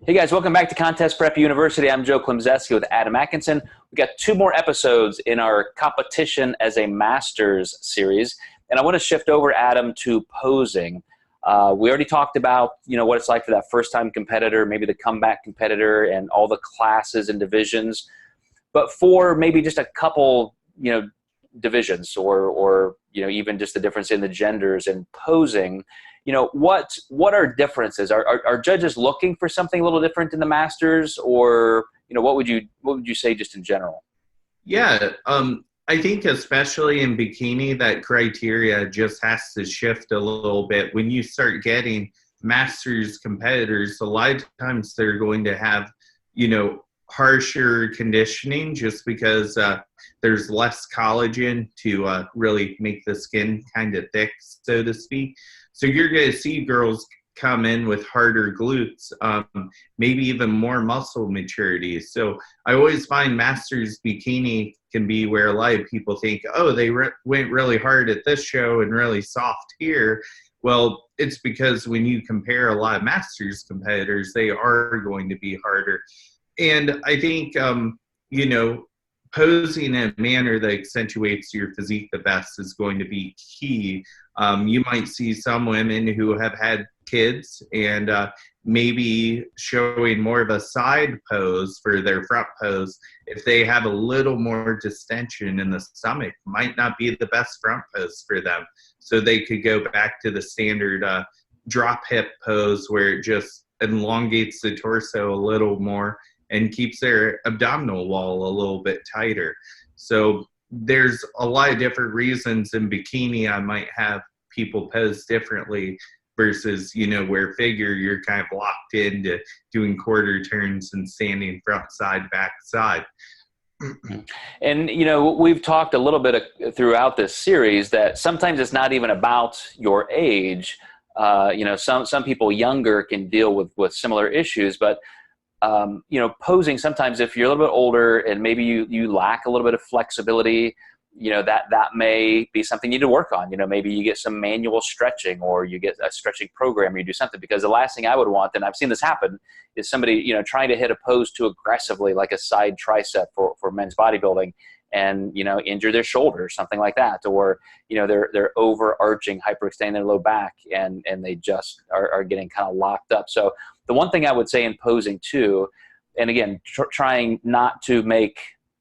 Hey guys, welcome back to Contest Prep University. I'm Joe Klemczewski with Adam Atkinson. We got 2 more episodes in our competition as a master's series, and I want to shift over, Adam, to posing. We already talked about what it's like for that first-time competitor, maybe the comeback competitor, and all the classes and divisions. But for maybe just a couple divisions, or even just the difference in the genders and posing. What are differences? Are judges looking for something a little different in the Masters, or what would you say just in general? Yeah, I think especially in bikini, that criteria just has to shift a little bit. When you start getting Masters competitors, a lot of times they're going to have harsher conditioning just because there's less collagen to really make the skin kind of thick, so to speak. So you're going to see girls come in with harder glutes, maybe even more muscle maturity. So I always find Masters bikini can be where a lot of people think, oh, they went really hard at this show and really soft here. Well, it's because when you compare a lot of Masters competitors, they are going to be harder. And I think, posing in a manner that accentuates your physique the best is going to be key. You might see some women who have had kids and maybe showing more of a side pose for their front pose. If they have a little more distension in the stomach, might not be the best front pose for them. So they could go back to the standard drop hip pose where it just elongates the torso a little more and keeps their abdominal wall a little bit tighter. So there's a lot of different reasons in bikini I might have people pose differently versus, where figure you're kind of locked into doing quarter turns and standing front side, back side. And, we've talked a little bit throughout this series that sometimes it's not even about your age. Some people younger can deal with similar issues, but posing sometimes, if you're a little bit older and maybe you lack a little bit of flexibility, that may be something you need to work on. Maybe you get some manual stretching, or you get a stretching program, or you do something, because the last thing I would want, and I've seen this happen, is somebody, trying to hit a pose too aggressively, like a side tricep for men's bodybuilding, and, injure their shoulder or something like that. Or, they're overarching, hyperextending their low back, and they just are getting kind of locked up. So the one thing I would say in posing too, and again, trying not to make,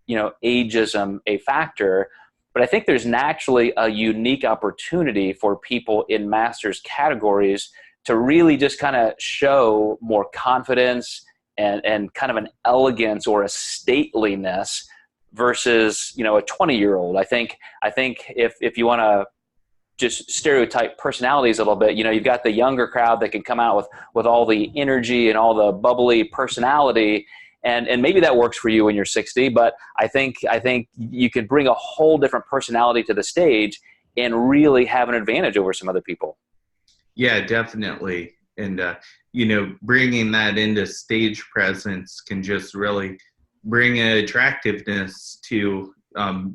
ageism a factor, but I think there's naturally a unique opportunity for people in Masters categories to really just kind of show more confidence and kind of an elegance or a stateliness versus, a 20-year-old. I think if you want to just stereotype personalities a little bit, you've got the younger crowd that can come out with all the energy and all the bubbly personality, and maybe that works for you when you're 60, but I think you can bring a whole different personality to the stage and really have an advantage over some other people. Yeah, definitely. And, bringing that into stage presence can just really bring an attractiveness to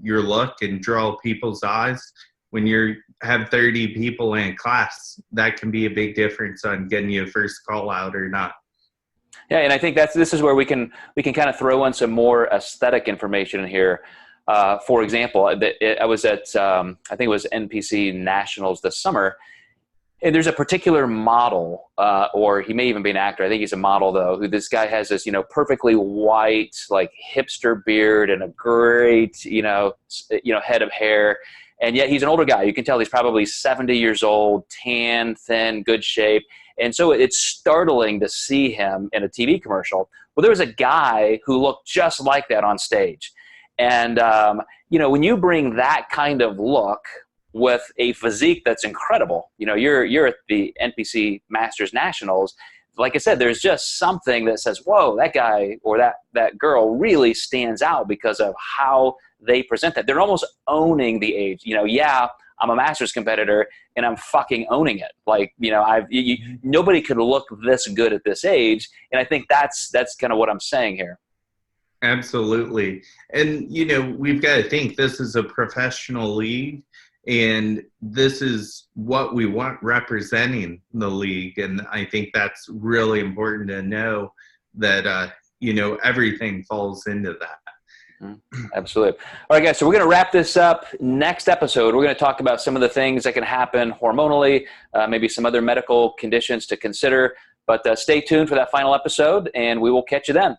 your look and draw people's eyes. When you have 30 people in a class, that can be a big difference on getting you a first call out or not. Yeah, and I think this is where we can kind of throw in some more aesthetic information in here. For example, I was at I think it was NPC Nationals this summer, and there's a particular model, or he may even be an actor. I think he's a model though. Who this guy has this perfectly white, like, hipster beard and a great head of hair. And yet he's an older guy. You can tell he's probably 70 years old, tan, thin, good shape. And so it's startling to see him in a TV commercial. Well, there was a guy who looked just like that on stage. And, when you bring that kind of look with a physique that's incredible, you're at the NPC Masters Nationals, like I said, there's just something that says, whoa, that guy or that girl really stands out because of how they present that. They're almost owning the age. Yeah, I'm a Masters competitor and I'm fucking owning it. Like, nobody could look this good at this age. And I think that's kind of what I'm saying here. Absolutely. And, we've got to think this is a professional league. And this is what we want representing the league. And I think that's really important to know that, you know, everything falls into that. Absolutely. All right, guys, so we're going to wrap this up. Next episode, we're going to talk about some of the things that can happen hormonally, maybe some other medical conditions to consider. But stay tuned for that final episode, and we will catch you then.